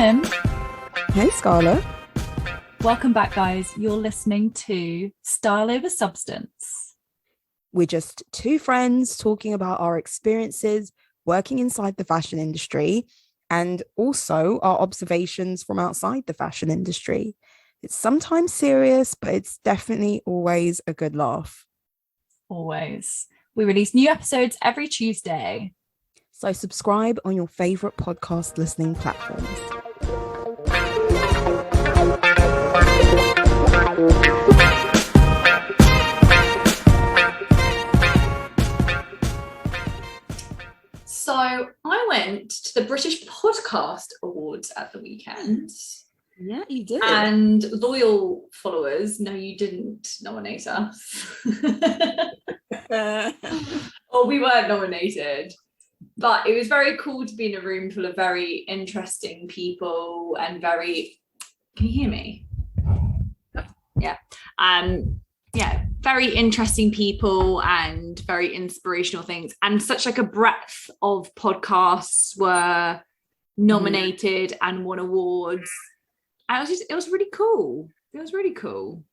Mim. Hey, Scarlett. Welcome back, guys. You're listening to Style Over Substance. We're just two friends talking about our experiences working inside the fashion industry and also our observations from outside the fashion industry. It's sometimes serious, but it's definitely always a good laugh. Always. We release new episodes every Tuesday. So subscribe on your favorite podcast listening platforms. So I went to the British Podcast Awards at the weekend. Yeah, you did. And loyal followers, no, you didn't nominate us. Or we weren't nominated. But it was very cool to be in a room full of very interesting people and very... Can you hear me? Yeah. Very interesting people and very inspirational things. And such like a breadth of podcasts were nominated and won awards. And it was really cool. It was really cool.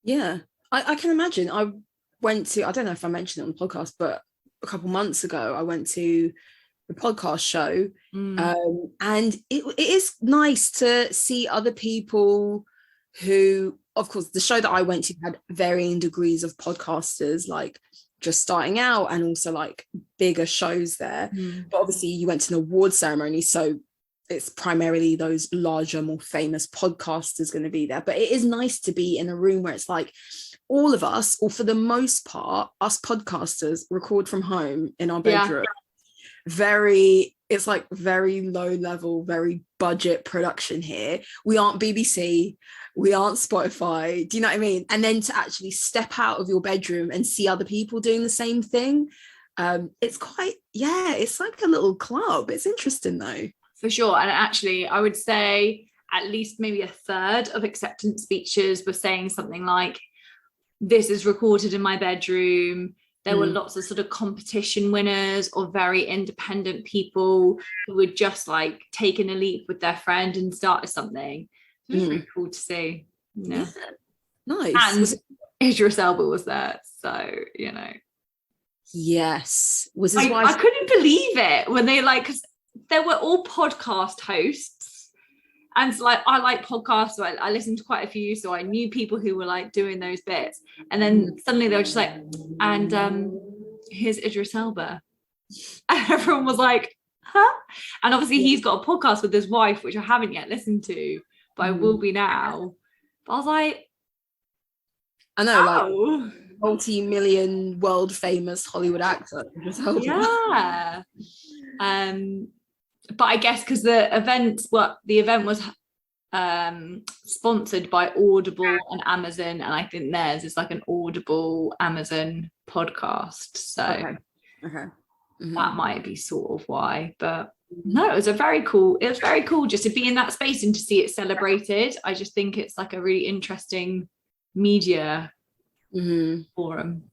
Yeah. I can imagine. I don't know if I mentioned it on the podcast, but a couple months ago, I went to the podcast show. And it is nice to see other people who, of course, the show that I went to had varying degrees of podcasters, like just starting out and also like bigger shows there. But obviously you went to an award ceremony, so it's primarily those larger, more famous podcasters going to be there. But it is nice to be in a room where it's like all of us, or for the most part, us podcasters record from home in our bedroom. It's like very low level, very budget production here. We aren't BBC, we aren't Spotify. Do you know what I mean? And then to actually step out of your bedroom and see other people doing the same thing, it's like a little club. It's interesting though. For sure. And actually, I would say at least maybe a third of acceptance speeches were saying something like, this is recorded in my bedroom. There were lots of sort of competition winners or very independent people who were just like taking a leap with their friend and started something. It was really cool to see. Yeah. Nice. And Idris Elba was there. So, you know. Yes. Was his wife? I couldn't believe it when they because they were all podcast hosts. And so, I like podcasts, so I listened to quite a few, so I knew people who were like doing those bits. And then suddenly they were just like, and here's Idris Elba. And everyone was like, huh? And obviously he's got a podcast with his wife, which I haven't yet listened to, but I will be now. But I was like, I know, like multi-million world famous Hollywood actor. Yeah. But I guess because the event was sponsored by Audible and Amazon, and I think theirs is like an Audible Amazon podcast. So that might be sort of why. But no, it was very cool just to be in that space and to see it celebrated. I just think it's like a really interesting media forum.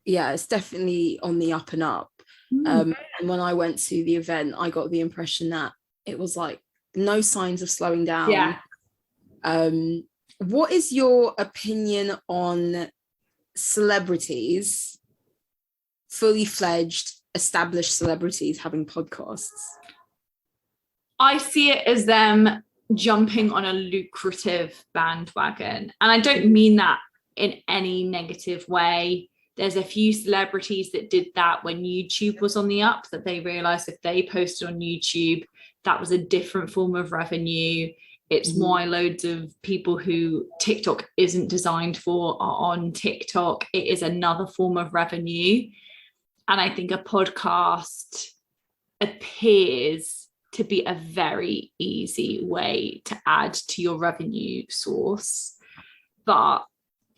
Yeah, it's definitely on the up and up. And when I went to the event, I got the impression that it was like no signs of slowing down. Yeah. What is your opinion on celebrities, fully fledged, established celebrities having podcasts? I see it as them jumping on a lucrative bandwagon. And I don't mean that in any negative way. There's a few celebrities that did that when YouTube was on the up, that they realized if they posted on YouTube, that was a different form of revenue. It's why loads of people who TikTok isn't designed for are on TikTok. It is another form of revenue. And I think a podcast appears to be a very easy way to add to your revenue source. But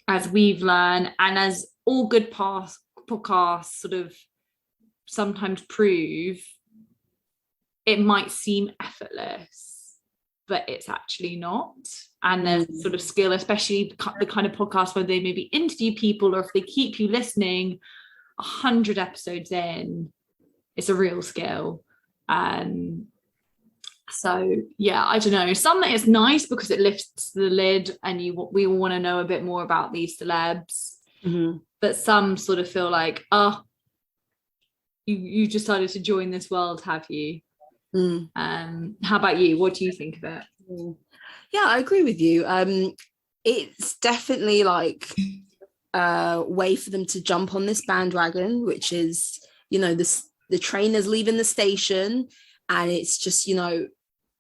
as we've learned, and as all good podcasts sort of sometimes prove, it might seem effortless, but it's actually not. And there's sort of skill, especially the kind of podcast where they maybe interview people, or if they keep you listening 100 episodes in, it's a real skill. So yeah, I don't know. Some it's nice because it lifts the lid and we all want to know a bit more about these celebs. Mm-hmm. But some sort of feel like, oh, you decided to join this world, have you? How about you? What do you think of it? Yeah, I agree with you. It's definitely like a way for them to jump on this bandwagon, which is, you know, the train is leaving the station, and it's just, you know,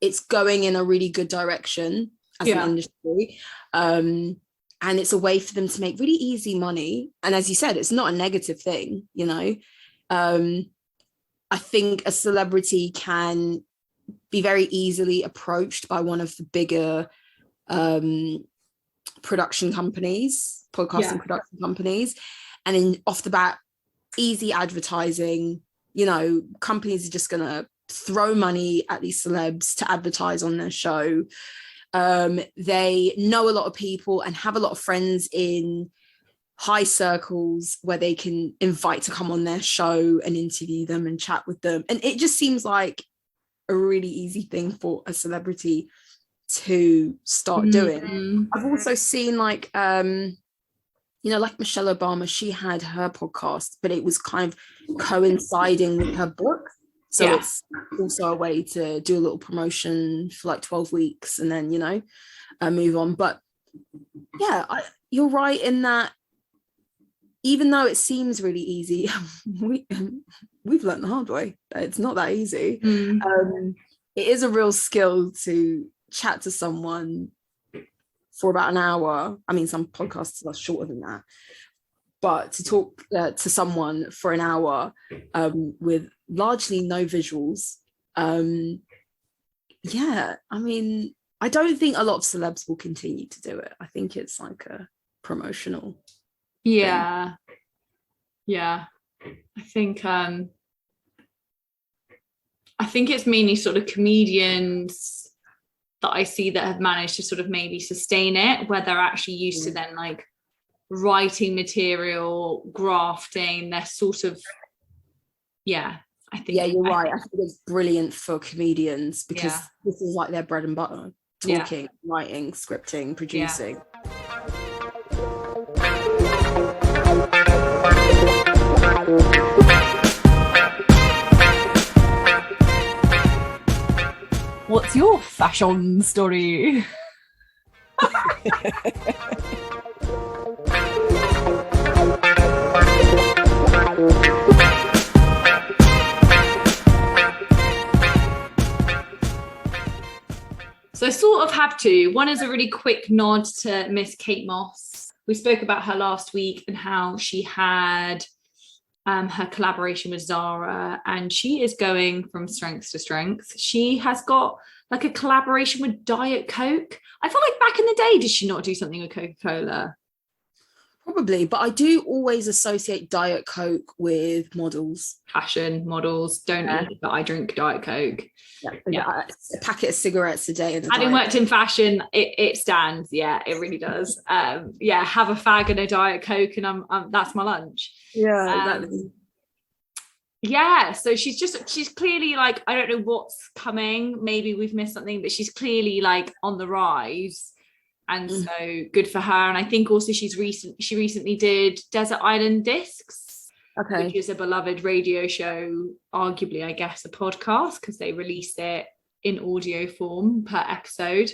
it's going in a really good direction as an industry. And it's a way for them to make really easy money. And as you said, it's not a negative thing, you know. I think a celebrity can be very easily approached by one of the bigger production companies, podcasting production companies, and in off the bat, easy advertising. You know, companies are just gonna throw money at these celebs to advertise on their show. They know a lot of people and have a lot of friends in high circles where they can invite to come on their show and interview them and chat with them. And it just seems like a really easy thing for a celebrity to start doing. I've also seen like, you know, like Michelle Obama, she had her podcast, but it was kind of coinciding with her book. So it's also a way to do a little promotion for like 12 weeks and then, you know, move on. But yeah, you're right in that even though it seems really easy, we've learned the hard way. It's not that easy. It is a real skill to chat to someone for about an hour. I mean, some podcasts are shorter than that. But to talk to someone for an hour with largely no visuals, yeah, I mean, I don't think a lot of celebs will continue to do it. I think it's like a promotional thing. Yeah. I think it's mainly sort of comedians that I see that have managed to sort of maybe sustain it, where they're actually used to then like writing material, grafting. They're sort of, I think. Yeah, you're right. I think it's brilliant for comedians because this is like their bread and butter: talking, writing, scripting, producing. What's your fashion story? So I sort of have two. One is a really quick nod to Miss Kate Moss. We spoke about her last week and how she had her collaboration with Zara, and she is going from strength to strength. She has got like a collaboration with Diet Coke. I feel like back in the day, did she not do something with Coca-Cola? Probably, but I do always associate Diet Coke with models. Fashion models, don't eat, but I drink Diet Coke. A packet of cigarettes a day. Having worked in fashion, it stands. Yeah, it really does. Have a fag and a Diet Coke, and I'm that's my lunch. Yeah, exactly. Yeah, so she's clearly like, I don't know what's coming. Maybe we've missed something, but she's clearly like on the rise. And so good for her. And I think also she recently did Desert Island Discs, which is a beloved radio show, arguably, I guess, a podcast, because they released it in audio form per episode.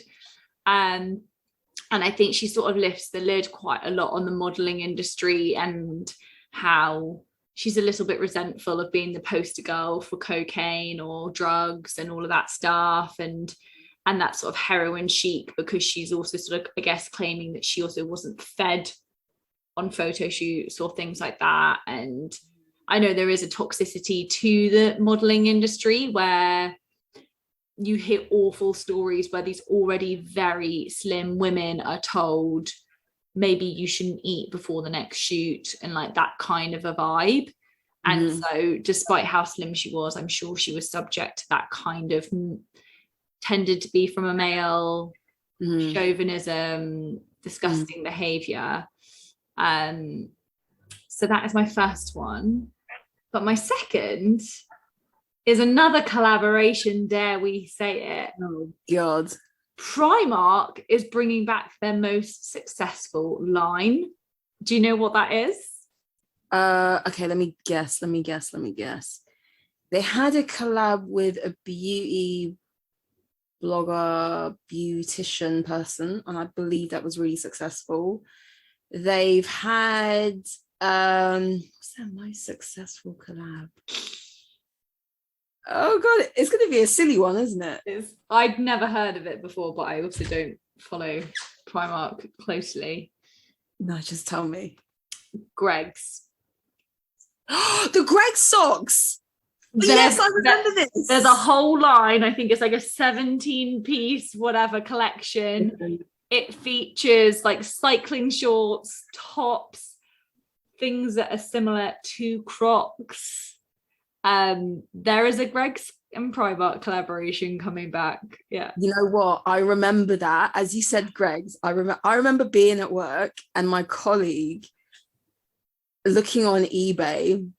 And I think she sort of lifts the lid quite a lot on the modeling industry and how she's a little bit resentful of being the poster girl for cocaine or drugs and all of that stuff. And that sort of heroin chic, because she's also sort of, I guess, claiming that she also wasn't fed on photo shoots or things like that. And I know there is a toxicity to the modeling industry where you hear awful stories where these already very slim women are told maybe you shouldn't eat before the next shoot, and like that kind of a vibe. And so despite how slim she was, I'm sure she was subject to that kind of tended to be from a male chauvinism, disgusting behavior. So that is my first one. But my second is another collaboration, dare we say it. Oh God. Primark is bringing back their most successful line. Do you know what that is? Okay, let me guess. They had a collab with a beauty blogger, beautician person, and I believe that was really successful. They've had what's their most successful collab? Oh God, it's gonna be a silly one, isn't it? I'd never heard of it before, but I also don't follow Primark closely. No, just tell me. Greg's. The Greg socks. Yes, I remember this. There's a whole line. I think it's like a 17-piece whatever collection. It features like cycling shorts, tops, things that are similar to Crocs. There is a Greg's and Primark collaboration coming back. Yeah. You know what? I remember that. As you said, Greg's. I remember being at work and my colleague looking on eBay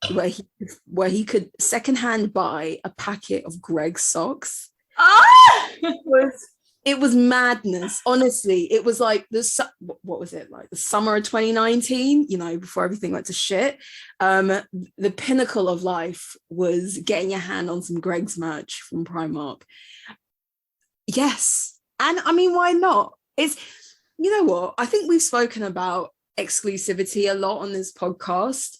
where he could secondhand buy a packet of Greg's socks. Ah! It was madness. Honestly, it was like what was it, like the summer of 2019, you know, before everything went to shit. The pinnacle of life was getting your hand on some Greg's merch from Primark. Yes. And I mean, why not? It's, you know what? I think we've spoken about exclusivity a lot on this podcast.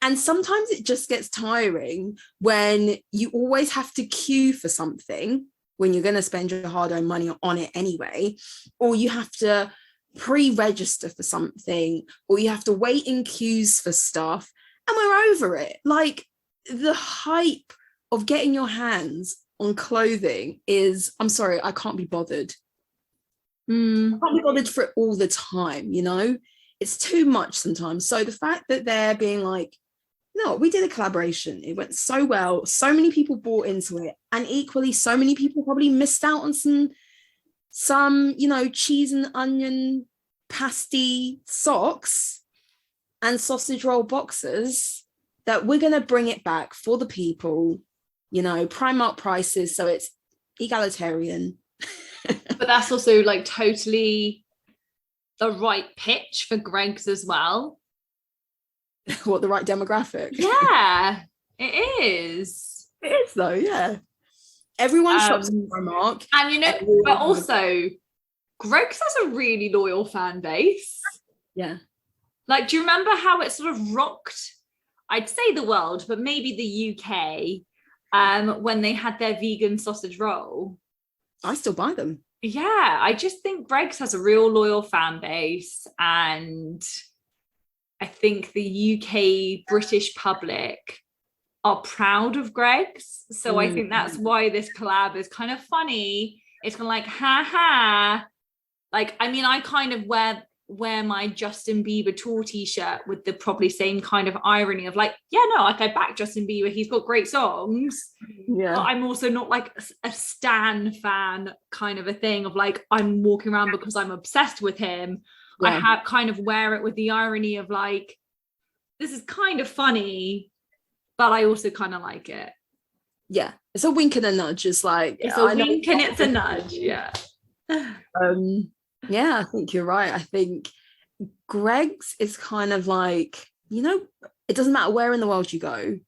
And sometimes it just gets tiring when you always have to queue for something when you're going to spend your hard-earned money on it anyway, or you have to pre-register for something, or you have to wait in queues for stuff, and we're over it. Like, the hype of getting your hands on clothing is, I'm sorry, I can't be bothered. I can't be bothered for it all the time, you know? It's too much sometimes. So the fact that they're being like, no, we did a collaboration. It went so well. So many people bought into it. And equally, so many people probably missed out on some, you know, cheese and onion pasty socks and sausage roll boxes that we're going to bring it back for the people, you know, Primark prices. So it's egalitarian. But that's also like totally the right pitch for Greg's as well. What, the right demographic? Yeah, it is. It is though, yeah. Everyone shops at Primark. And you know, but also Greg's has a really loyal fan base. Yeah. Like, do you remember how it sort of rocked, I'd say the world, but maybe the UK, when they had their vegan sausage roll? I still buy them. Yeah, I just think Greg's has a real loyal fan base, and I think the UK British public are proud of Greg's. So I think that's why this collab is kind of funny. It's kind of like, ha ha. Like, I mean, I kind of wear my Justin Bieber tour t-shirt with the probably same kind of irony of like, yeah, no, like I back Justin Bieber. He's got great songs. Yeah. But I'm also not like a stan fan kind of a thing of like, I'm walking around because I'm obsessed with him. Yeah. I have kind of wear it with the irony of like, this is kind of funny, but I also kind of like it. Yeah, it's a wink and a nudge. It's like, it's a wink and it's a nudge. Yeah. Yeah, I think you're right. I think Greg's is kind of like, you know, it doesn't matter where in the world you go.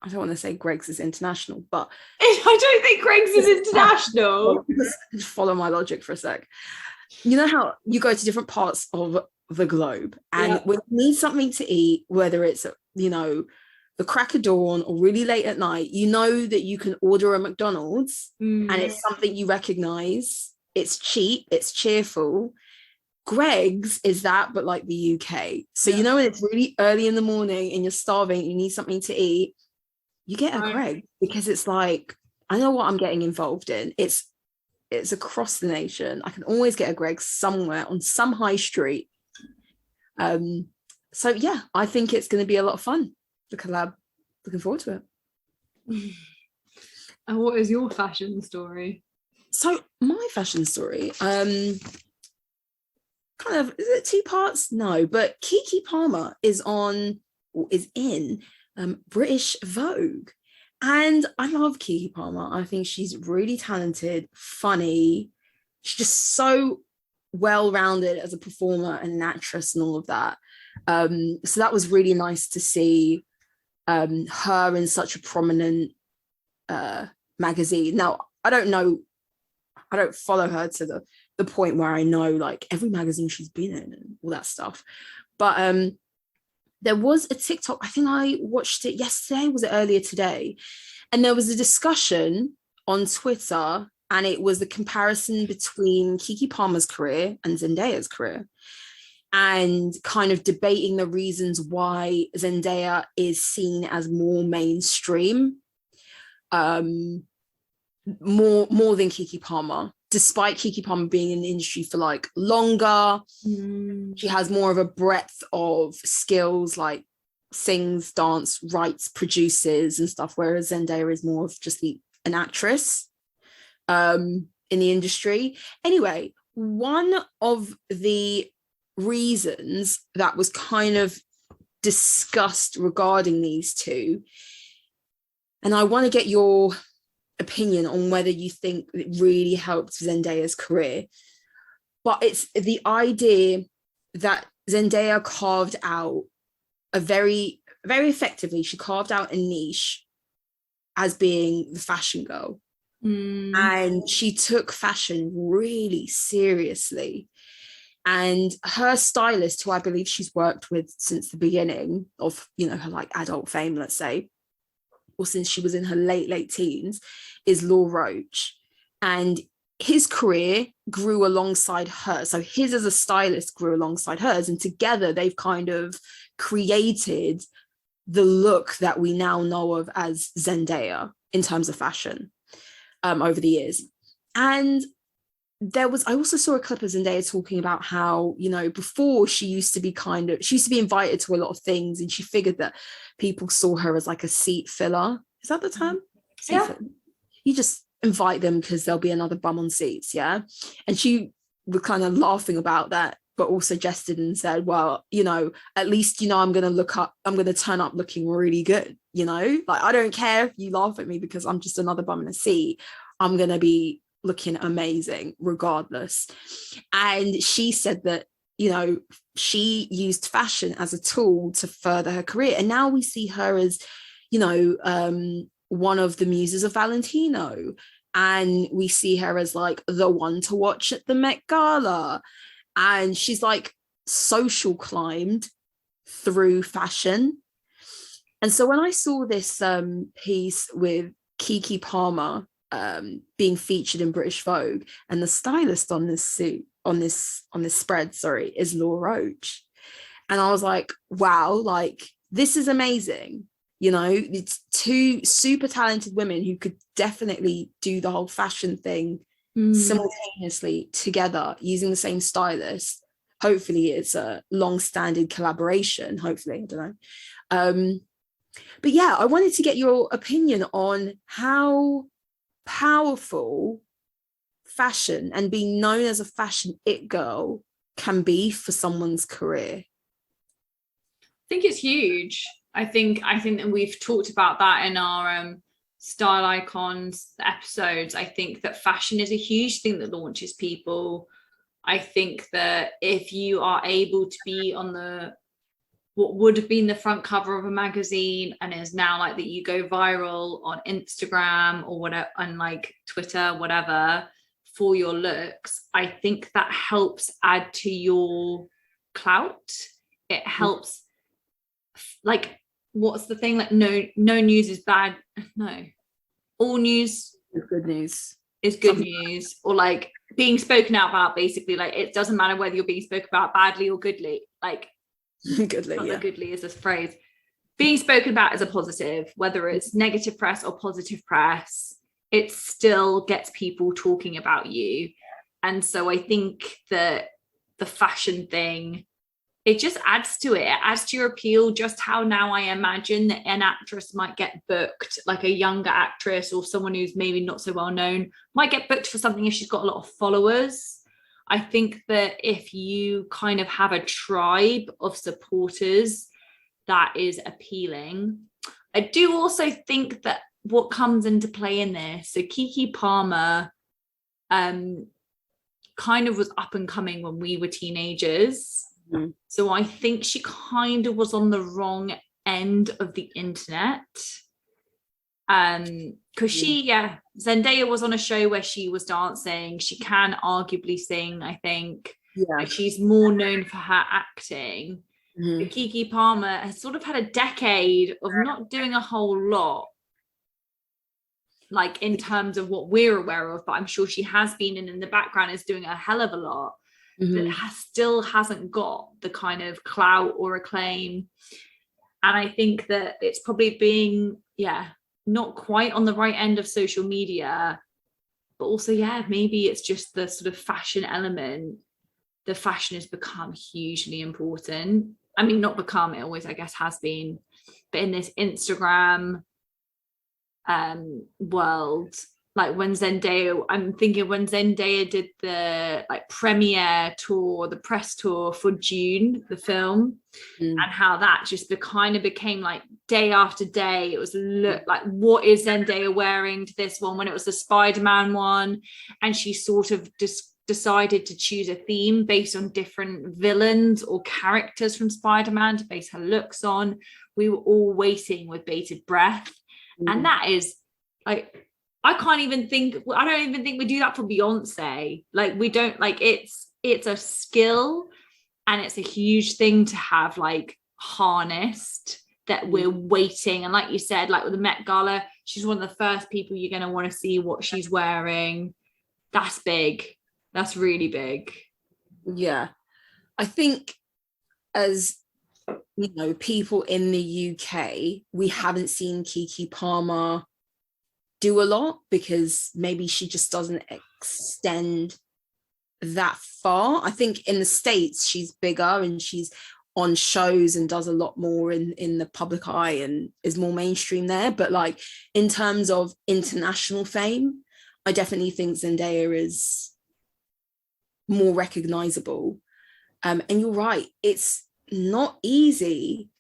I don't want to say Greg's is international, but I don't think Greg's is international. Just follow my logic for a sec. You know how you go to different parts of the globe, and when you need something to eat, whether it's, you know, the crack of dawn or really late at night, you know that you can order a McDonald's and it's something you recognize. It's cheap, it's cheerful. Greg's is that, but like the UK. So you know, when it's really early in the morning and you're starving, you need something to eat, you get a Greg, because it's like, I know what I'm getting involved in. It's across the nation. I can always get a Greg somewhere on some high street. So yeah, I think it's going to be a lot of fun, the collab. Looking forward to it. And what is your fashion story? So my fashion story, kind of, is it two parts? No, but Keke Palmer is in British Vogue. And I love Keke Palmer. I think she's really talented, funny. She's just so well-rounded as a performer and an actress and all of that. So that was really nice to see her in such a prominent magazine. Now, I don't follow her to the point where I know like every magazine she's been in and all that stuff. But there was a TikTok, I think I watched it yesterday, was it earlier today? And there was a discussion on Twitter, and it was the comparison between Keke Palmer's career and Zendaya's career, and kind of debating the reasons why Zendaya is seen as more mainstream, more than Keke Palmer, despite Keke Palmer being in the industry for like longer. She has more of a breadth of skills, like sings, dance, writes, produces and stuff, whereas Zendaya is more of just an actress in the industry. Anyway, one of the reasons that was kind of discussed regarding these two, and I want to get your opinion on whether you think it really helped Zendaya's career, but it's the idea that Zendaya carved out very effectively, she carved out a niche as being the fashion girl. And she took fashion really seriously. And her stylist, who I believe she's worked with since the beginning of, her like adult fame, let's say, or since she was in her late teens, is Law Roach. And his career grew alongside her. So his as a stylist grew alongside hers. And together they've kind of created the look that we now know of as Zendaya in terms of fashion over the years. And I also saw a clip of Zendaya talking about how, before she used to be invited to a lot of things, and she figured that people saw her as like a seat filler. Is that the term? Yeah. You just invite them because there'll be another bum on seats, yeah? And she was kind of laughing about that, but also jested and said, well, at least, I'm going to turn up looking really good, like, I don't care if you laugh at me because I'm just another bum in a seat. I'm going to be looking amazing regardless. And she said that, she used fashion as a tool to further her career. And now we see her as, one of the muses of Valentino. And we see her as like the one to watch at the Met Gala. And she's like social climbed through fashion. And so when I saw this piece with Keke Palmer being featured in British Vogue, and the stylist on this spread, is Law Roach. And I was like, wow, like this is amazing. It's two super talented women who could definitely do the whole fashion thing simultaneously together using the same stylist. Hopefully it's a long-standing collaboration. Hopefully, I don't know. But yeah, I wanted to get your opinion on how powerful fashion and being known as a fashion it girl can be for someone's career. I think it's huge. I think that we've talked about that in our style icons episodes. I think that fashion is a huge thing that launches people. I think that if you are able to be on what would have been the front cover of a magazine and is now like that, you go viral on Instagram or whatever, and like Twitter, whatever, for your looks, I think that helps add to your clout. It helps, like, what's the thing, like no news is bad, no, all news is good news, news, or like being spoken out about, basically. Like, it doesn't matter whether you're being spoken about badly or goodly, like goodly, not yeah. that goodly is this phrase, being spoken about as a positive, whether it's negative press or positive press, it still gets people talking about you. And so I think that the fashion thing, it just adds to it. It adds to your appeal. Just how now I imagine that an actress might get booked, like a younger actress or someone who's maybe not so well known, might get booked for something if she's got a lot of followers. I think that if you kind of have a tribe of supporters, that is appealing. I do also think that what comes into play in this. So Keke Palmer kind of was up and coming when we were teenagers. Mm-hmm. So I think she kind of was on the wrong end of the internet. Because Zendaya was on a show where she was dancing. She can arguably sing, I think. Yeah. She's more known for her acting. Mm-hmm. But Keke Palmer has sort of had a decade of not doing a whole lot, like in terms of what we're aware of, but I'm sure she has been, and in the background is doing a hell of a lot, Mm-hmm. but still hasn't got the kind of clout or acclaim. And I think that it's probably being, not quite on the right end of social media, but also, maybe it's just the sort of fashion element. The fashion has become hugely important. I mean, not become, it always, I guess, has been, but in this Instagram world, like when Zendaya, I'm thinking when Zendaya did the like premiere tour, the press tour for June, the film, and how that just kind of became like day after day, it was like, what is Zendaya wearing to this one, when it was the Spider-Man one, and she sort of just decided to choose a theme based on different villains or characters from Spider-Man to base her looks on. We were all waiting with bated breath. And that is like, I don't even think we do that for Beyonce. Like, we don't, like, it's a skill, and it's a huge thing to have like harnessed, that we're waiting. And like you said, like with the Met Gala, she's one of the first people you're going to want to see what she's wearing. That's big. That's really big. Yeah. I think as, you know, people in the UK, we haven't seen Keke Palmer do a lot, because maybe she just doesn't extend that far. I think in the States she's bigger, and she's on shows and does a lot more in the public eye and is more mainstream there. But like in terms of international fame, I definitely think Zendaya is more recognizable. And you're right, it's not easy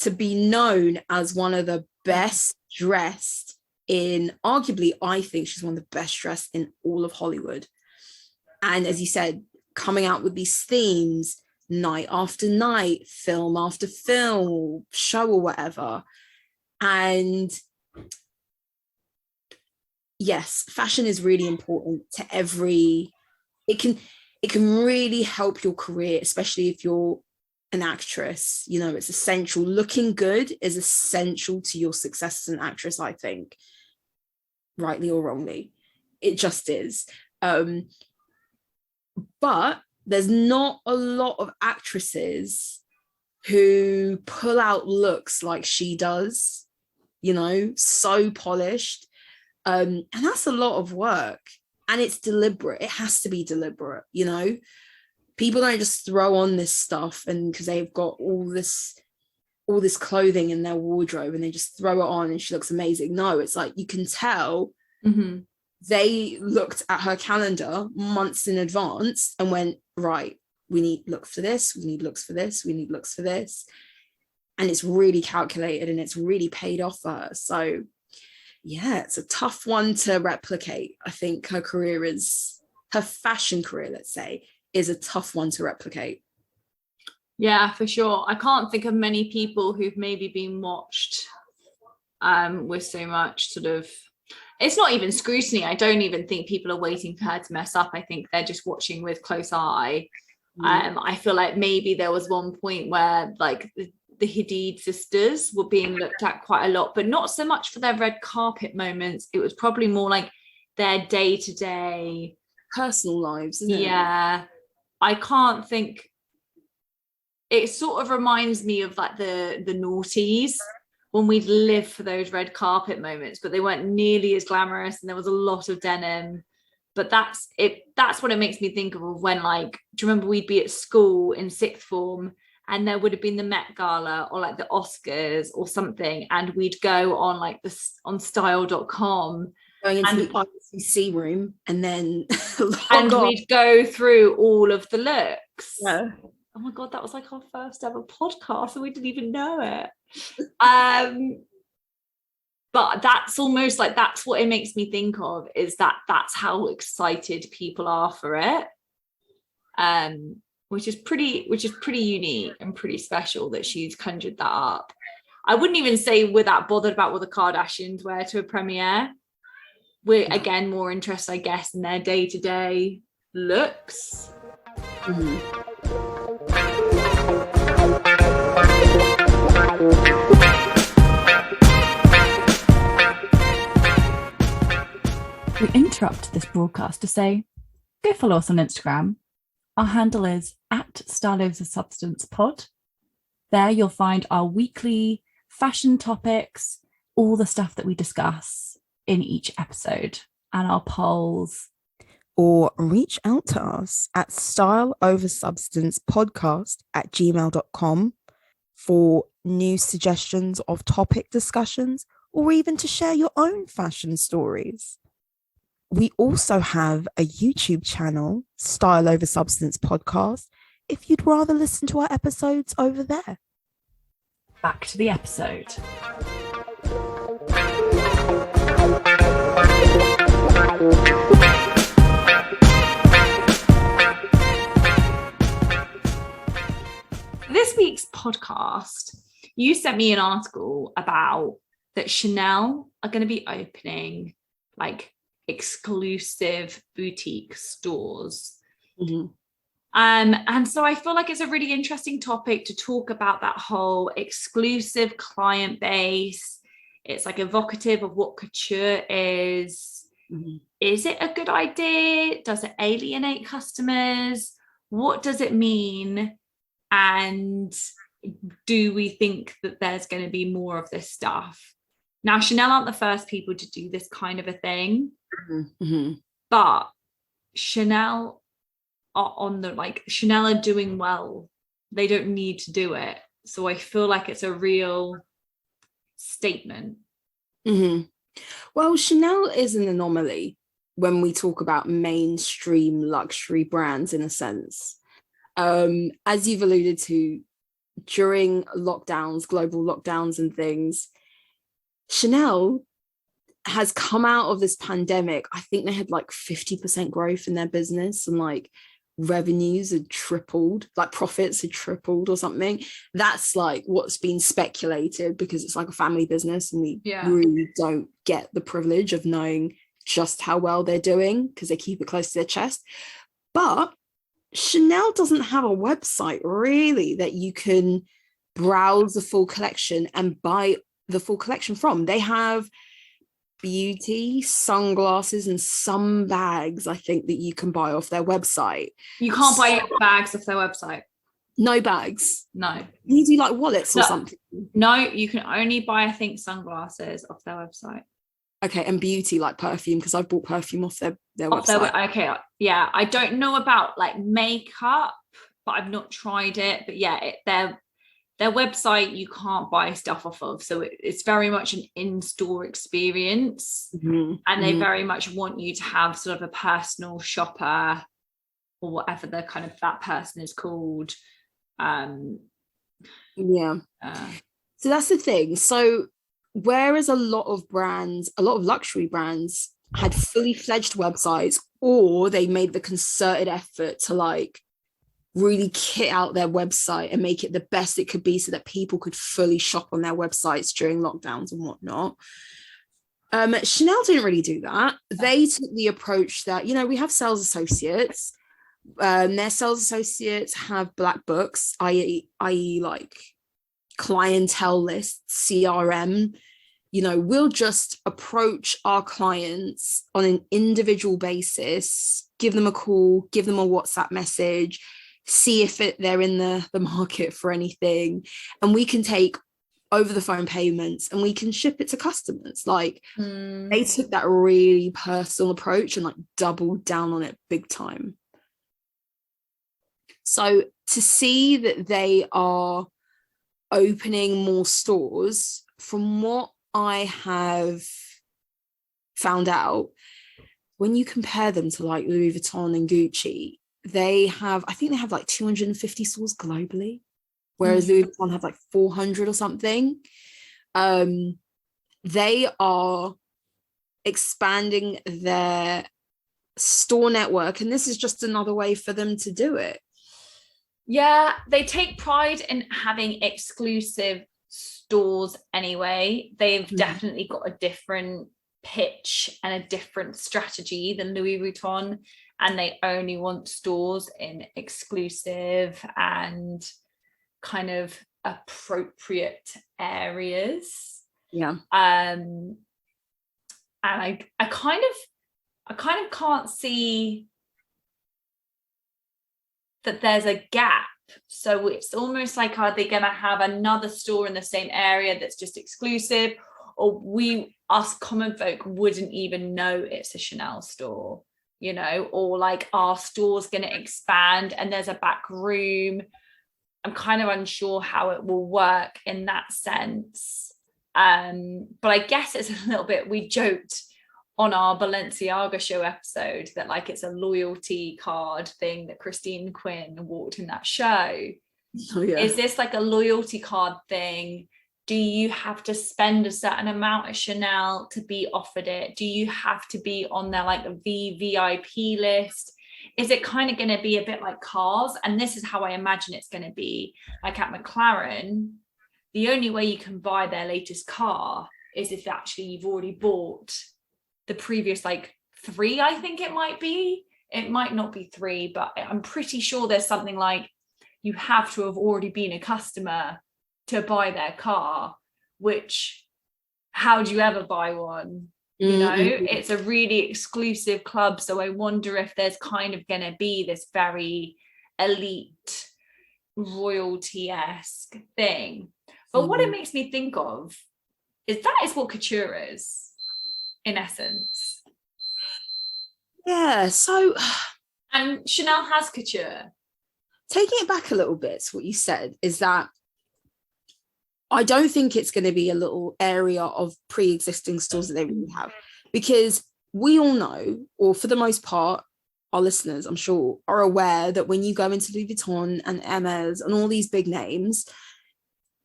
to be known as one of the best dressed in, arguably, I think she's one of the best dressed in all of Hollywood. And as you said, coming out with these themes night after night, film after film, show or whatever. And yes, fashion is really important to every, it can really help your career, especially if you're an actress. You know, it's essential. Looking good is essential to your success as an actress, I think, rightly or wrongly. It just is. But there's not a lot of actresses who pull out looks like she does, you know, so polished. And that's a lot of work, and it's deliberate. It has to be deliberate, you know. People don't just throw on this stuff and because they've got all this clothing in their wardrobe and they just throw it on and she looks amazing. No, it's like you can tell they looked at her calendar months in advance and went, right, we need looks for this, we need looks for this, we need looks for this. And it's really calculated and it's really paid off for her. So yeah, it's a tough one to replicate. I think her fashion career, let's say, is a tough one to replicate. Yeah, for sure. I can't think of many people who've maybe been watched with so much sort of, it's not even scrutiny. I don't even think people are waiting for her to mess up. I think they're just watching with close eye. I feel like maybe there was one point where like the Hadid sisters were being looked at quite a lot, but not so much for their red carpet moments. It was probably more like their day-to-day personal lives, isn't it? Yeah. I can't think. It sort of reminds me of like the noughties, when we'd live for those red carpet moments, but they weren't nearly as glamorous and there was a lot of denim. But that's what it makes me think of when, like, do you remember we'd be at school in sixth form and there would have been the Met Gala or like the Oscars or something, and we'd go on like this on style.com, going into the ICC room and then we'd go through all of the looks. Yeah. Oh my God, that was like our first ever podcast and we didn't even know it. but that's almost like, that's what it makes me think of, is that that's how excited people are for it. Which is pretty unique and pretty special that she's conjured that up. I wouldn't even say we're that bothered about what the Kardashians wear to a premiere. We're again more interested, I guess, in their day-to-day looks. We interrupt this broadcast to say, go follow us on Instagram. Our handle is @StyleOverSubstancePod. There you'll find our weekly fashion topics, all the stuff that we discuss in each episode, and our polls. Or reach out to us at styleoversubstancepodcast@gmail.com for new suggestions of topic discussions, or even to share your own fashion stories. We also have a YouTube channel, Style Over Substance Podcast, if you'd rather listen to our episodes over there. Back to the episode. This week's podcast, you sent me an article about that Chanel are going to be opening like exclusive boutique stores. And so I feel like it's a really interesting topic to talk about, that whole exclusive client base. It's like evocative of what couture is. Is it a good idea? Does it alienate customers? What does it mean? And do we think that there's going to be more of this stuff? Now, Chanel aren't the first people to do this kind of a thing. But Chanel Chanel are doing well. They don't need to do it. So I feel like it's a real statement. Well, Chanel is an anomaly when we talk about mainstream luxury brands, in a sense. As you've alluded to, during lockdowns, global lockdowns and things, Chanel has come out of this pandemic. I think they had like 50% growth in their business, and like revenues had tripled, like profits had tripled or something. That's like what's been speculated, because it's like a family business and we really don't get the privilege of knowing just how well they're doing because they keep it close to their chest. But Chanel doesn't have a website really that you can browse the full collection and buy the full collection from. They have beauty, sunglasses, and some bags, I think, that you can buy off their website. You can't buy bags off their website. No bags. No. You do like wallets or something. No, you can only buy, I think, sunglasses off their website. Okay, and beauty, like perfume, because I've bought perfume off their website. Okay, yeah. I don't know about like makeup, but I've not tried it. But yeah, their website you can't buy stuff off of, so it's very much an in-store experience. And they very much want you to have sort of a personal shopper, or whatever the kind of that person is called. So that's the thing. So whereas a lot of luxury brands had fully fledged websites, or they made the concerted effort to like really kit out their website and make it the best it could be so that people could fully shop on their websites during lockdowns and whatnot. Chanel didn't really do that. They took the approach that, we have sales associates. Their sales associates have black books, i.e. like clientele lists, CRM. We'll just approach our clients on an individual basis, give them a call, give them a WhatsApp message, see if they're in the market for anything, and we can take over the phone payments and we can ship it to customers. Like they took that really personal approach and like doubled down on it big time. So to see that they are opening more stores, from what I have found out, when you compare them to like Louis Vuitton and Gucci, I think they have like 250 stores globally, whereas Louis Vuitton have like 400 or something. they are expanding their store network, and this is just another way for them to do it. Yeah, they take pride in having exclusive stores anyway. They've definitely got a different pitch and a different strategy than Louis Vuitton, and they only want stores in exclusive and kind of appropriate areas. Yeah. And I kind of can't see that there's a gap. So it's almost like, are they going to have another store in the same area that's just exclusive, or us common folk wouldn't even know it's a Chanel store, you know, or like our store's going to expand and there's a back room. I'm kind of unsure how it will work in that sense. But I guess it's a little bit, we joked on our Balenciaga show episode that like it's a loyalty card thing that Christine Quinn walked in that show. Oh, yeah. Is this like a loyalty card thing? Do you have to spend a certain amount at Chanel to be offered it? Do you have to be on their like VVIP list? Is it kind of going to be a bit like cars? And this is how I imagine it's going to be. Like at McLaren, the only way you can buy their latest car is if actually you've already bought the previous like 3, I think it might be. It might not be 3, but I'm pretty sure there's something like you have to have already been a customer to buy their car, which how do you ever buy one? You know, it's a really exclusive club. So I wonder if there's kind of going to be this very elite royalty-esque thing. But what it makes me think of is that is what couture is, in essence. Yeah, so and Chanel has couture. Taking it back a little bit to what you said is that I don't think it's going to be a little area of pre-existing stores that they really have, because we all know, or for the most part, our listeners, I'm sure, are aware that when you go into Louis Vuitton and Hermes and all these big names,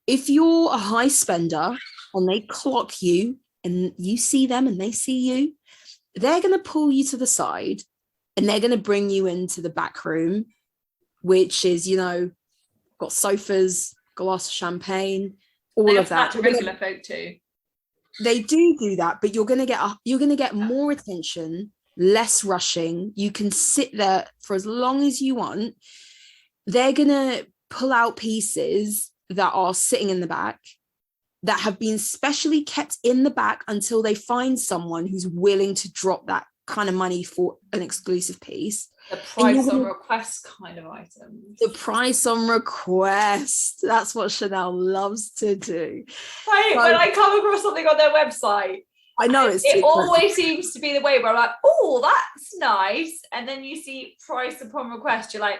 if you're a high spender and they clock you and you see them and they see you, they're going to pull you to the side and they're going to bring you into the back room, which is, you know, got sofas, glass of champagne, all of that. To regular folk too. They do that, but you're going to get more attention, less rushing. You can sit there for as long as you want. They're going to pull out pieces that are sitting in the back that have been specially kept in the back until they find someone who's willing to drop that kind of money for an exclusive piece. The price on request kind of items. The price on request. That's what Chanel loves to do. Right, so, when I come across something on their website, I know it always seems to be the way where I'm like, oh, that's nice. And then you see price upon request, you're like,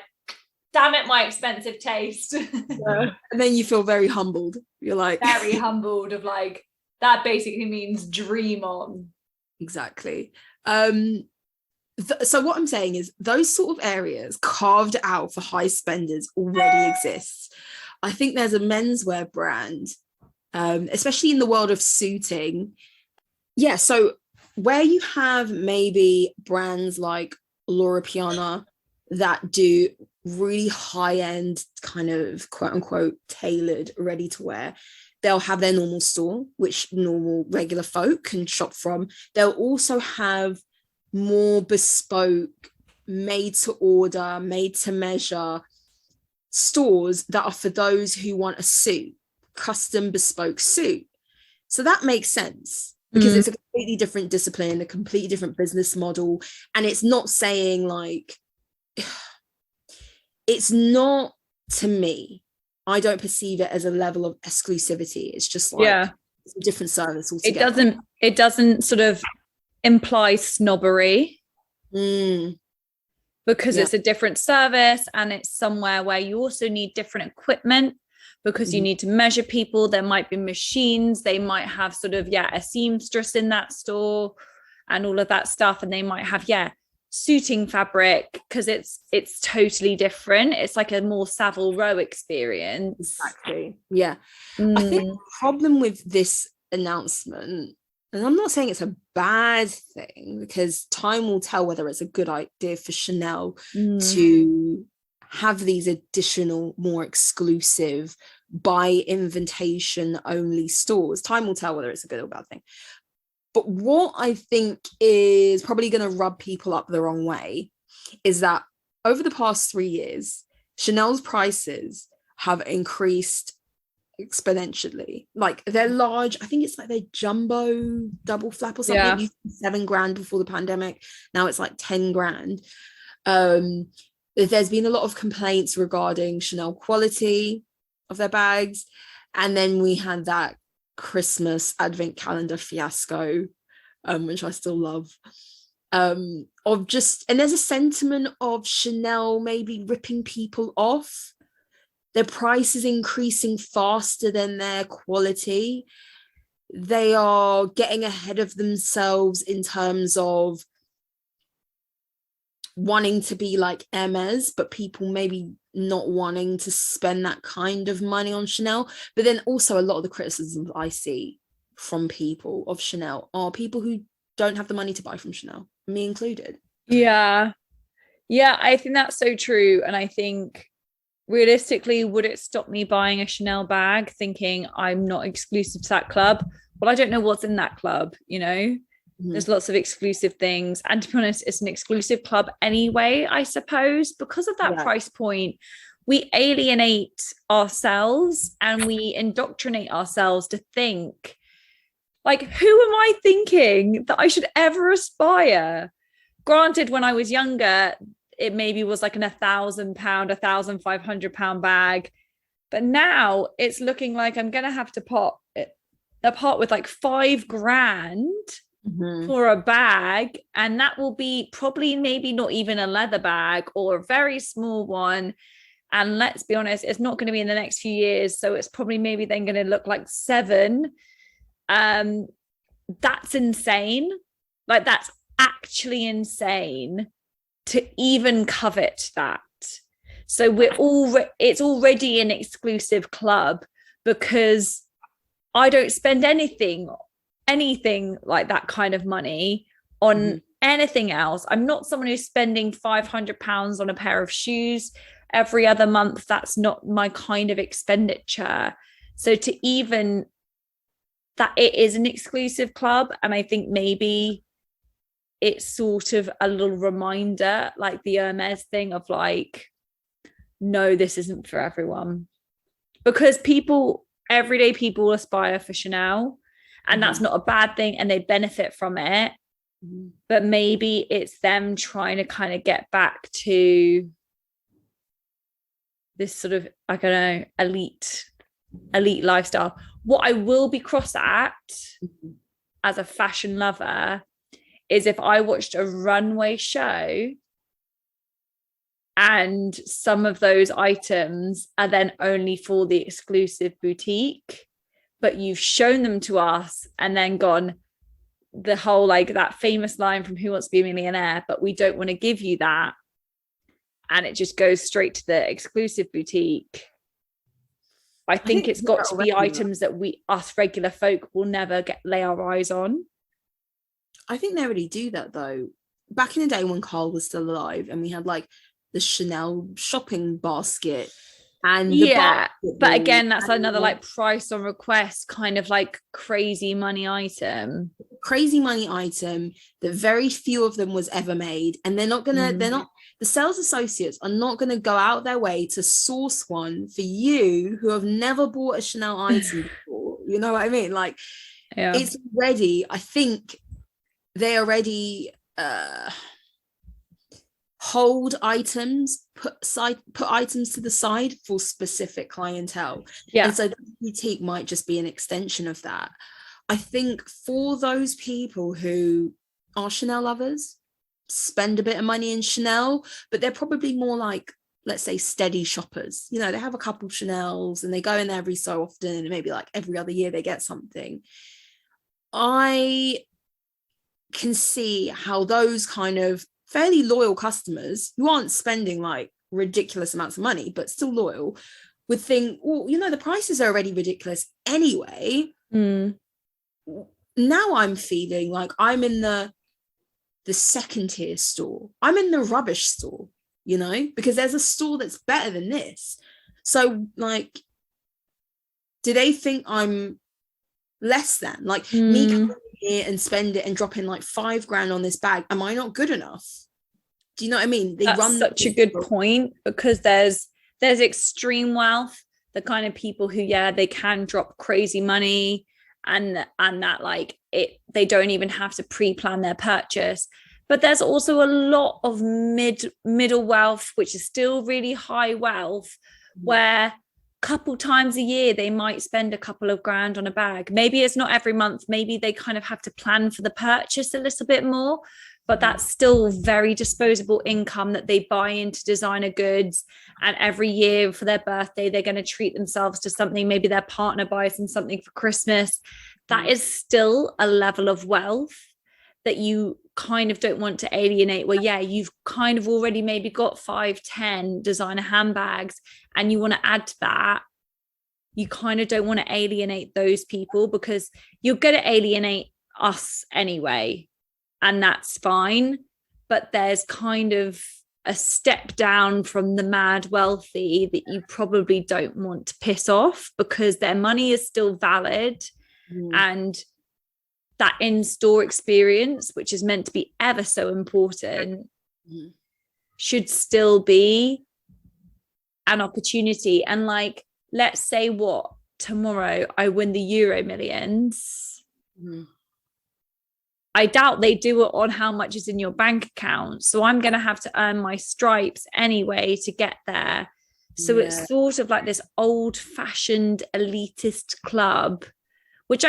damn it, my expensive taste. Yeah. And then you feel very humbled. You're like very humbled of like, that basically means dream on. Exactly. So what I'm saying is those sort of areas carved out for high spenders already exists. I think there's a menswear brand, especially in the world of suiting. Yeah, so where you have maybe brands like Laura Piana that do really high-end kind of quote-unquote tailored ready to wear, they'll have their normal store, which normal regular folk can shop from. They'll also have more bespoke, made to order, made to measure stores that are for those who want a suit, custom bespoke suit. So that makes sense because it's a completely different discipline, a completely different business model. And it's not saying like, it's not, to me, I don't perceive it as a level of exclusivity. It's just like, it's a different service altogether. It doesn't sort of imply snobbery because it's a different service and it's somewhere where you also need different equipment because you need to measure people. There might be machines, they might have sort of a seamstress in that store and all of that stuff, and they might have suiting fabric because it's totally different. It's like a more Savile Row experience. Exactly. I think the problem with this announcement, and I'm not saying it's a bad thing, because time will tell whether it's a good idea for Chanel to have these additional, more exclusive, by invitation only stores. Time will tell whether it's a good or bad thing. But what I think is probably going to rub people up the wrong way is that over the past 3 years, Chanel's prices have increased exponentially. Like, they're large. I think it's like their jumbo double flap or something. Yeah. It used to be $7,000 before the pandemic. Now it's like 10 grand. There's been a lot of complaints regarding Chanel quality of their bags. And then we had that Christmas advent calendar fiasco, which I still love. And there's a sentiment of Chanel maybe ripping people off. Their price is increasing faster than their quality. They are getting ahead of themselves in terms of wanting to be like Hermes, but people maybe not wanting to spend that kind of money on Chanel. But then also a lot of the criticisms I see from people of Chanel are people who don't have the money to buy from Chanel, me included. Yeah, I think that's so true. And I think realistically, would it stop me buying a Chanel bag thinking I'm not exclusive to that club? Well, I don't know what's in that club, you know. There's lots of exclusive things, and to be honest, it's an exclusive club anyway, I suppose. Because of that price point, we alienate ourselves and we indoctrinate ourselves to think, like, who am I thinking that I should ever aspire? Granted, when I was younger, it maybe was like an £1,000, £1,500 bag, but now it's looking like I'm gonna have to part with like £5,000 for a bag, and that will be probably maybe not even a leather bag or a very small one. And let's be honest, it's not going to be in the next few years, so it's probably maybe then going to look like 7. That's insane. Like, that's actually insane to even covet that. So it's already an exclusive club, because I don't spend anything like that kind of money on anything else. I'm not someone who's spending £500 on a pair of shoes every other month. That's not my kind of expenditure. So to even that, it is an exclusive club, and I think maybe it's sort of a little reminder, like the Hermes thing of like, no, this isn't for everyone, because everyday people aspire for Chanel. And that's not a bad thing, and they benefit from it. But maybe it's them trying to kind of get back to this sort of, I don't know, elite lifestyle. What I will be cross at as a fashion lover is if I watched a runway show and some of those items are then only for the exclusive boutique, but you've shown them to us and then gone the whole, like that famous line from Who Wants to Be a Millionaire, but we don't want to give you that, and it just goes straight to the exclusive boutique. I think it's got to be items that us regular folk will never lay our eyes on. I think they already do that though. Back in the day when Carl was still alive, and we had like the Chanel shopping basket. And but again, that's another like price on request kind of like crazy money item that very few of them was ever made, and the sales associates are not gonna go out their way to source one for you who have never bought a Chanel item before. You know what I mean? Like, it's ready. I think they already hold items, put items to the side for specific clientele. And so the boutique might just be an extension of that. I think for those people who are Chanel lovers, spend a bit of money in Chanel, but they're probably more like, let's say, steady shoppers. You know, they have a couple of Chanels and they go in there every so often, and maybe like every other year they get something. I can see how those kind of fairly loyal customers who aren't spending like ridiculous amounts of money but still loyal would think, well, you know, the prices are already ridiculous anyway. now I'm feeling like I'm in the second tier store. I'm in the rubbish store, you know, because there's a store that's better than this. So like, do they think I'm less than? Like me coming here and spend it and dropping like $5,000 on this bag, am I not good enough? Do you know what I mean? That's such a good point, because there's extreme wealth, the kind of people who, yeah, they can drop crazy money, and that like they don't even have to pre-plan their purchase. But there's also a lot of middle wealth, which is still really high wealth, where couple times a year they might spend a couple of grand on a bag. Maybe it's not every month, maybe they kind of have to plan for the purchase a little bit more, but that's still very disposable income that they buy into designer goods. And every year for their birthday, they're going to treat themselves to something. Maybe their partner buys them something for Christmas. That is still a level of wealth that you kind of don't want to alienate, where, yeah, you've kind of already maybe got 5-10 designer handbags and you want to add to that. You kind of don't want to alienate those people, because you're going to alienate us anyway. And that's fine. But there's kind of a step down from the mad wealthy that you probably don't want to piss off, because their money is still valid. And that in-store experience, which is meant to be ever so important, should still be an opportunity. And like, let's say tomorrow I win the Euro Millions. I doubt they do it on how much is in your bank account. So I'm going to have to earn my stripes anyway to get there. So it's sort of like this old-fashioned elitist club, which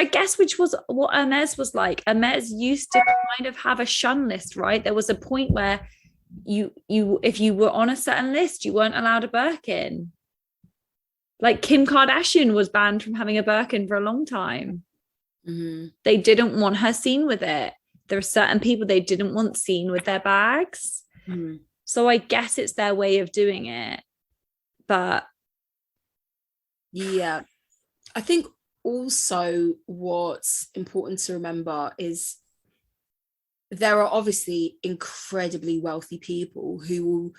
was what Hermes was like. Hermes used to kind of have a shun list, right? There was a point where you if you were on a certain list, you weren't allowed a Birkin. Like Kim Kardashian was banned from having a Birkin for a long time. They didn't want her seen with it. There are certain people they didn't want seen with their bags. So I guess it's their way of doing it. But yeah, I think also what's important to remember is there are obviously incredibly wealthy people who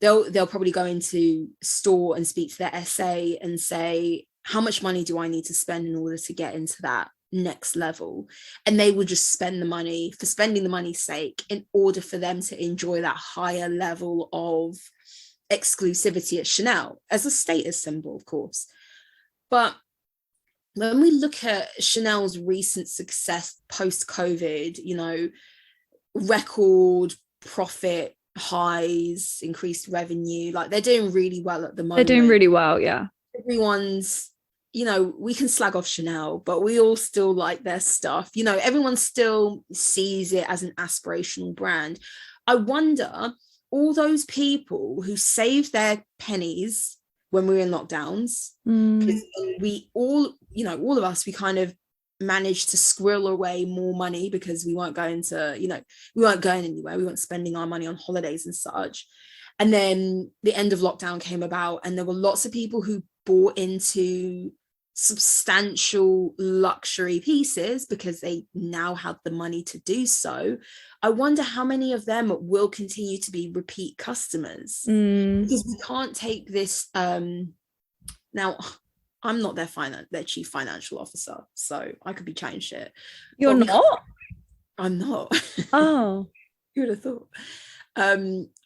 they'll probably go into store and speak to their SA and say, how much money do I need to spend in order to get into that next level? And they will just spend the money for spending the money's sake in order for them to enjoy that higher level of exclusivity at Chanel as a status symbol, of course. But when we look at Chanel's recent success post-COVID, you know, record profit highs, increased revenue, like they're doing really well at the moment. They're doing really well, yeah. Everyone's, you know, we can slag off Chanel, but we all still like their stuff. You know, everyone still sees it as an aspirational brand. I wonder, all those people who saved their pennies when we were in lockdowns, because we all, you know, all of us, we kind of managed to squirrel away more money because we weren't going to, you know, we weren't going anywhere. We weren't spending our money on holidays and such. And then the end of lockdown came about, and there were lots of people who bought into substantial luxury pieces because they now had the money to do so. I wonder how many of them will continue to be repeat customers, because we can't take this now. I'm not their chief financial officer, so I could be chatting shit. You're not? I'm not. Oh. Who would have thought?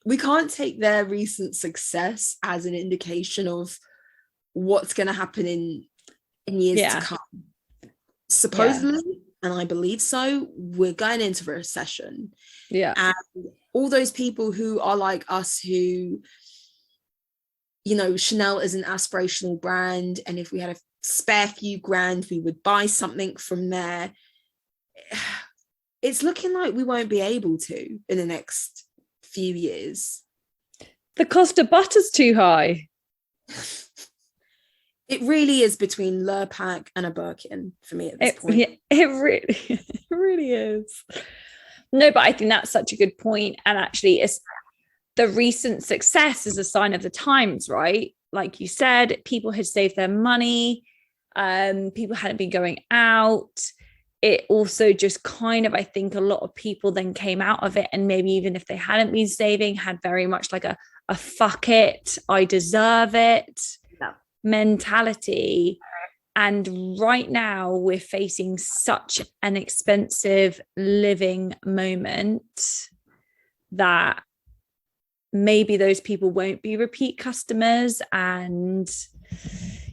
We can't take their recent success as an indication of what's going to happen in years to come. Supposedly, and I believe so, we're going into a recession. Yeah. And all those people who are like us, who, you know, Chanel is an aspirational brand, and if we had a spare few grand, we would buy something from there. It's looking like we won't be able to in the next few years. The cost of butter's too high. It really is between Lurpak and a Birkin for me at this point. Yeah, it really is. No, but I think that's such a good point. And actually, it's the recent success is a sign of the times, right? Like you said, people had saved their money. People hadn't been going out. it also just kind of, I think a lot of people then came out of it, and maybe even if they hadn't been saving, had very much like a fuck it, I deserve it mentality. And right now we're facing such an expensive living moment that maybe those people won't be repeat customers. And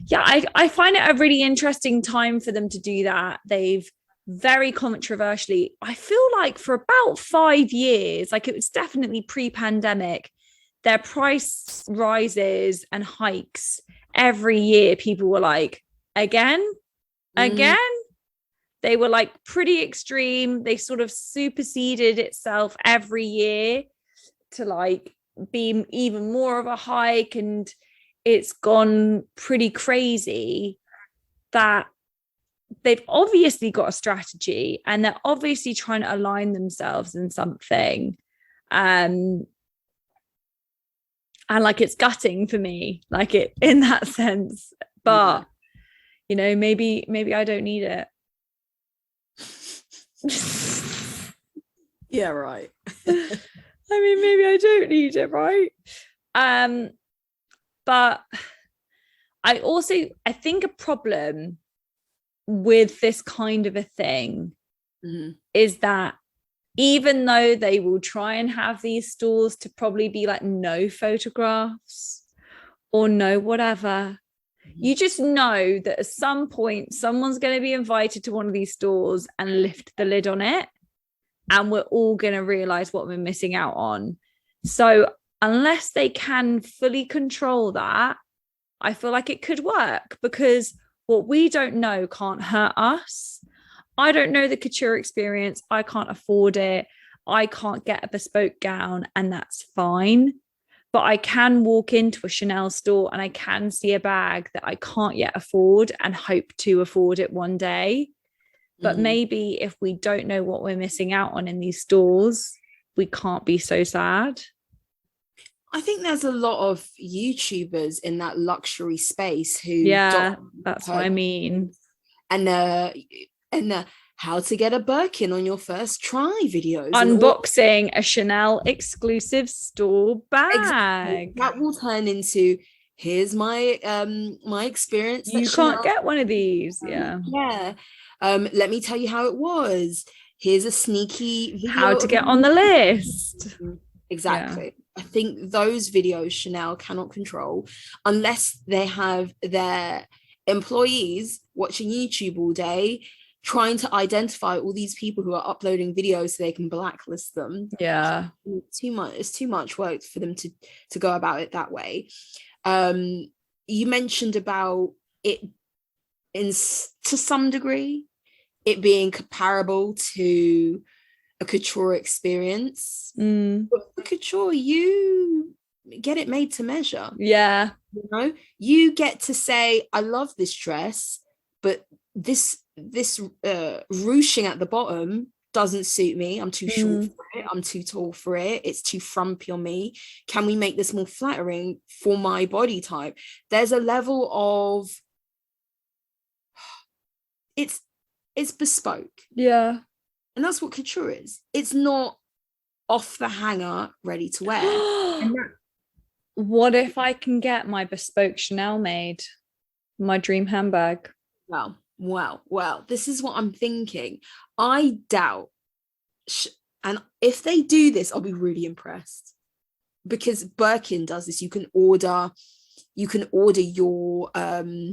yeah, I find it a really interesting time for them to do that. They've very controversially, I feel like for about 5 years, like it was definitely pre-pandemic, their price rises and hikes every year. People were like, again. They were like pretty extreme. They sort of superseded itself every year to like be even more of a hike, and it's gone pretty crazy. That they've obviously got a strategy, and they're obviously trying to align themselves in something. And like it's gutting for me, like it in that sense. But you know, maybe I don't need it. Yeah, right. I mean, maybe I don't need it, right? But I think a problem with this kind of a thing is that even though they will try and have these stores to probably be like no photographs or no whatever, you just know that at some point someone's going to be invited to one of these stores and lift the lid on it, and we're all going to realize what we're missing out on. So unless they can fully control that, I feel like it could work, because what we don't know can't hurt us. I don't know the couture experience. I can't afford it. I can't get a bespoke gown, and that's fine. But I can walk into a Chanel store and I can see a bag that I can't yet afford and hope to afford it one day. But maybe if we don't know what we're missing out on in these stores, we can't be so sad. I think there's a lot of YouTubers in that luxury space who that's what I mean. And how to get a Birkin on your first try videos. Unboxing a Chanel exclusive store bag. Exactly. That will turn into, here's my my experience. You can't get one of these. Yeah. Let me tell you how it was. Here's a sneaky video. How to get on the list. Exactly. Yeah. I think those videos Chanel cannot control unless they have their employees watching YouTube all day, trying to identify all these people who are uploading videos so they can blacklist them. Yeah. It's too much work for them to go about it that way. You mentioned about it to some degree, it being comparable to a couture experience. But for couture, you get it made to measure. Yeah. You know, you get to say, I love this dress, but this ruching at the bottom doesn't suit me. I'm too short for it. I'm too tall for it. It's too frumpy on me. Can we make this more flattering for my body type? There's a level of it's bespoke. Yeah. And that's what couture is. It's not off the hanger, ready to wear. What if I can get my bespoke Chanel made? My dream handbag. Well, this is what I'm thinking. I doubt, and if they do this, I'll be really impressed, because Birkin does this. You can order your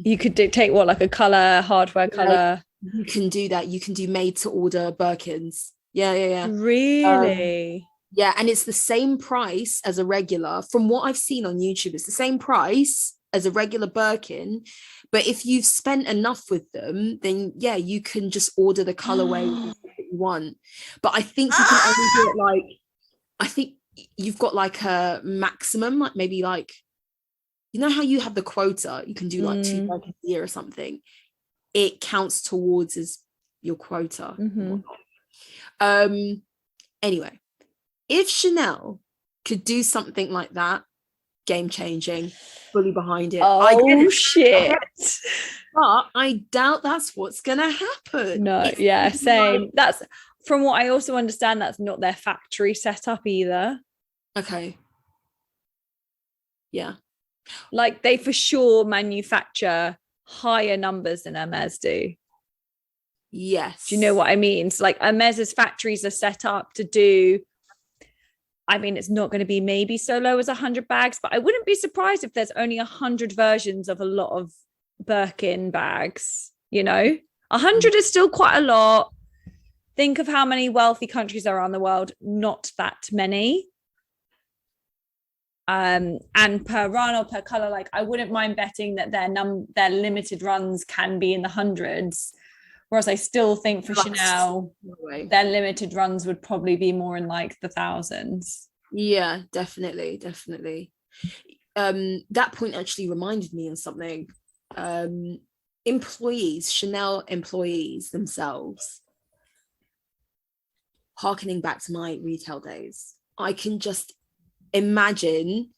you could dictate what, like a color, hardware color. You can do that. You can do made to order Birkins. Yeah. Really? Yeah, and it's the same price as a regular. From what I've seen on YouTube, it's the same price as a regular Birkin. But if you've spent enough with them, then yeah, you can just order the colorway that you want. But I think you can only do it like, I think you've got like a maximum, like maybe like, you know how you have the quota, you can do like 2 Birkins a year or something. It counts towards as your quota. Anyway, if Chanel could do something like that, game changing, fully behind it. Oh shit. But I doubt that's what's gonna happen. No, It's yeah, gonna be same. like- That's from what I also understand, that's not their factory setup either. Okay. Yeah. Like they for sure manufacture higher numbers than Hermes do. Yes. Do you know what I mean? So like Hermes's factories are set up to do, I mean, it's not going to be maybe so low as 100 bags, but I wouldn't be surprised if there's only 100 versions of a lot of Birkin bags, you know? 100 is still quite a lot. Think of how many wealthy countries are around the world. Not that many. And per run or per color, like I wouldn't mind betting that their limited runs can be in the hundreds. Whereas I still think for Chanel, their limited runs would probably be more in like the thousands. Yeah, definitely. That point actually reminded me of something. Chanel employees themselves, harkening back to my retail days, I can just imagine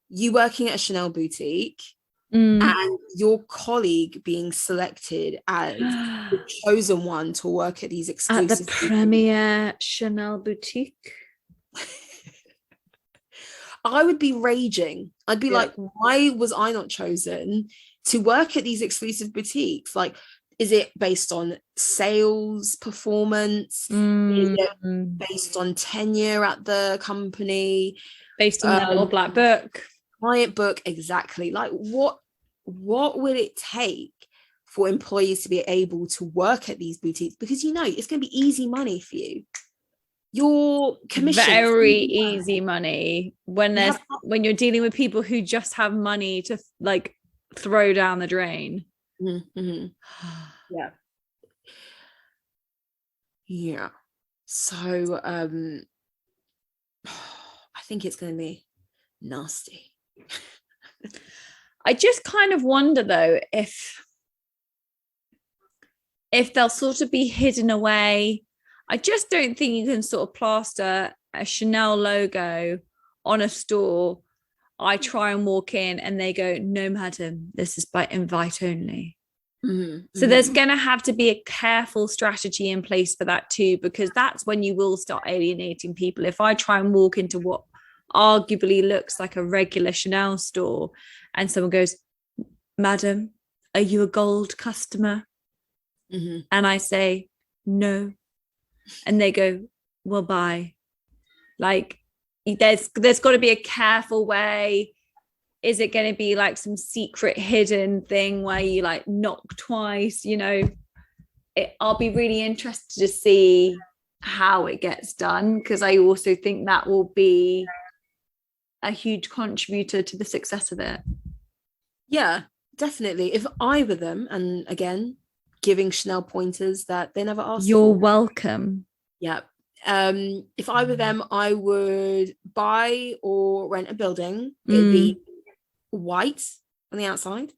you working at a Chanel boutique and your colleague being selected as the chosen one to work at these exclusive at the premier Chanel boutique. I would be raging. I'd be like, why was I not chosen to work at these exclusive boutiques? Like, is it based on sales performance? Is it based on tenure at the company? Based on their little black book? Client book, exactly. Like, what would it take for employees to be able to work at these boutiques? Because you know it's going to be easy money for you. Your commission, very easy money when you're dealing with people who just have money to like throw down the drain. Mm-hmm. Yeah. So I think it's going to be nasty. I just kind of wonder though if they'll sort of be hidden away. I just don't think you can sort of plaster a Chanel logo on a store. I try and walk in and they go, no, madam, this is by invite only. So there's going to have to be a careful strategy in place for that too, because that's when you will start alienating people. If I try and walk into what arguably looks like a regular Chanel store and someone goes, madam, are you a gold customer? And I say, no. And they go, well, bye. Like there's got to be a careful way. Is it going to be like some secret hidden thing where you like knock twice? You know, I'll be really interested to see how it gets done, because I also think that will be a huge contributor to the success of it. Yeah, definitely. If I were them, and again, giving Chanel pointers that they never asked You're for. welcome. Yeah. If I were them, I would buy or rent a building. It'd be white on the outside,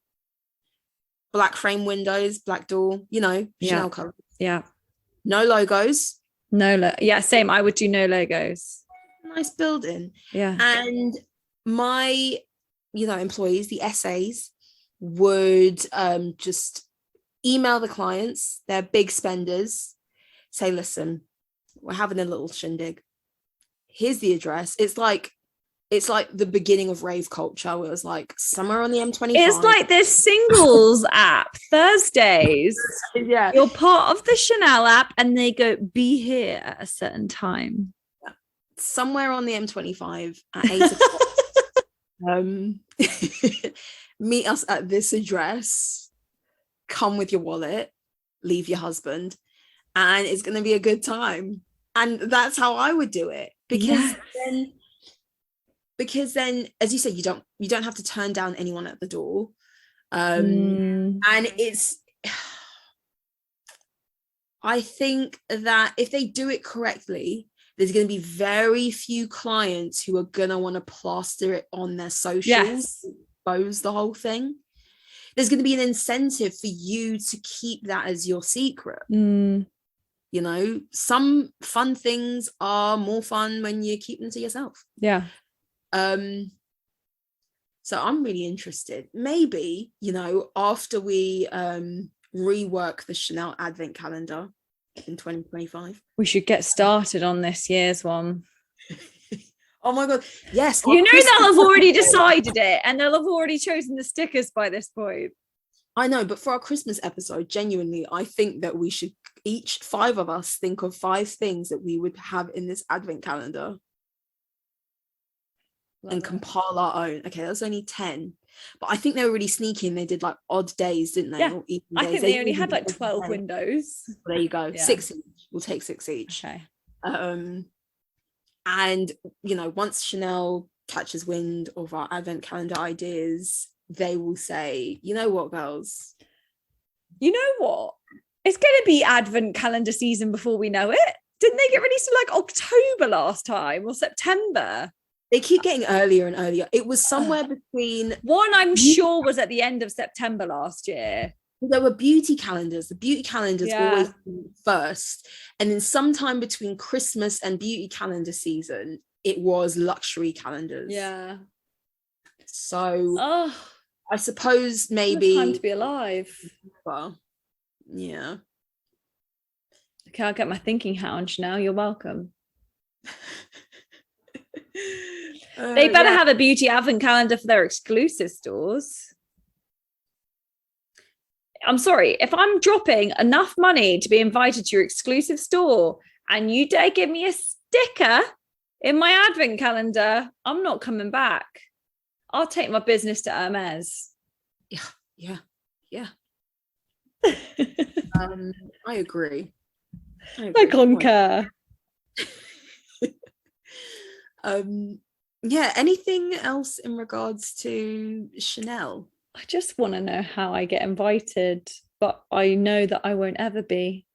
black frame windows, black door, you know, Chanel color. Yeah. No logos. Yeah, same. I would do no logos. Nice building. Yeah. And my, employees, the SAs, would just email the clients, they're big spenders, say, listen, we're having a little shindig. Here's the address. It's like the beginning of rave culture, where it was like somewhere on the M25. It's like this singles app, Thursdays. Yeah. You're part of the Chanel app and they go, be here at a certain time. Yeah. Somewhere on the M25 at 8 o'clock. Meet us at this address. Come with your wallet. Leave your husband. And it's going to be a good time. And that's how I would do it. Because then, as you said, you don't have to turn down anyone at the door. And it's, I think that if they do it correctly, there's going to be very few clients who are going to want to plaster it on their socials, expose the whole thing. There's going to be an incentive for you to keep that as your secret. You know, some fun things are more fun when you keep them to yourself. Yeah. So I'm really interested. Maybe, after we rework the Chanel advent calendar in 2025. We should get started on this year's one. Oh my God. Yes. They'll have already decided it and they'll have already chosen the stickers by this point. I know, but for our Christmas episode, genuinely, I think that we should each 5 of us think of 5 things that we would have in this advent calendar. And compile our own. Okay, that's only 10. But I think they were really sneaky and they did like odd days, didn't they? Yeah. I think they only had like 12 windows. There you go. Yeah. 6 each. We'll take 6 each. Okay. And once Chanel catches wind of our advent calendar ideas, they will say, you know what, girls? You know what? It's going to be advent calendar season before we know it. Didn't they get released in like October last time or September? They keep getting earlier and earlier. It was somewhere between... One, I'm sure, was at the end of September last year. There were beauty calendars. The beauty calendars always first. And then sometime between Christmas and beauty calendar season, it was luxury calendars. Yeah. So I suppose maybe... What a time to be alive. Well, yeah. Okay, I'll get my thinking hat on, Chanel. You're welcome. They better have a beauty advent calendar for their exclusive stores. I'm sorry, if I'm dropping enough money to be invited to your exclusive store and you dare give me a sticker in my advent calendar, I'm not coming back. I'll take my business to Hermes. Yeah. I agree. I concur. Anything else in regards to Chanel? I just want to know how I get invited, but I know that I won't ever be.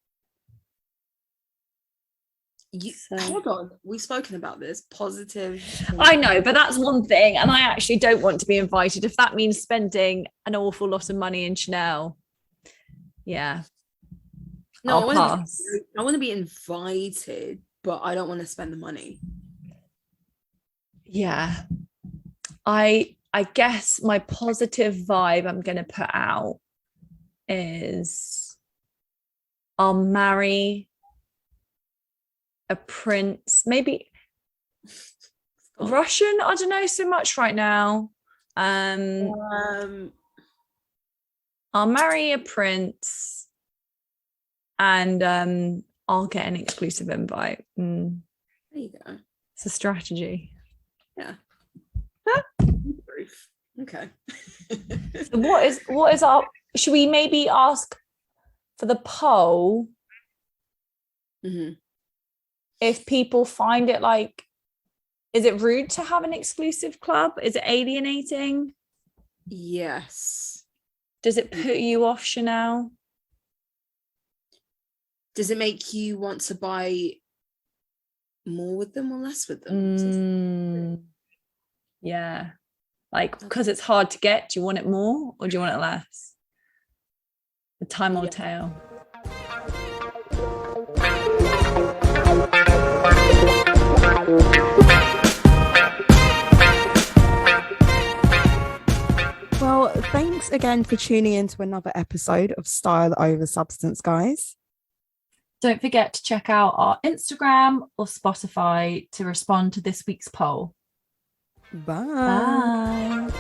Hold on, we've spoken about this. Positive. I know, but that's one thing, and I actually don't want to be invited if that means spending an awful lot of money in Chanel. Yeah. No, I want to be invited, but I don't want to spend the money. Yeah. I guess my positive vibe I'm going to put out is I'll marry a prince, maybe Russian. I don't know so much right now. I'll marry a prince and I'll get an exclusive invite. There you go. It's a strategy. Yeah. Okay. So what is our, should we maybe ask for the poll if people find it like, is it rude to have an exclusive club? Is it alienating? Yes. Does it put you off, Chanel? Does it make you want to buy more with them or less with them? Yeah. Like, because it's hard to get, do you want it more or do you want it less? The time will tell. Well, thanks again for tuning in to another episode of Style Over Substance, guys. Don't forget to check out our Instagram or Spotify to respond to this week's poll. Bye. Bye.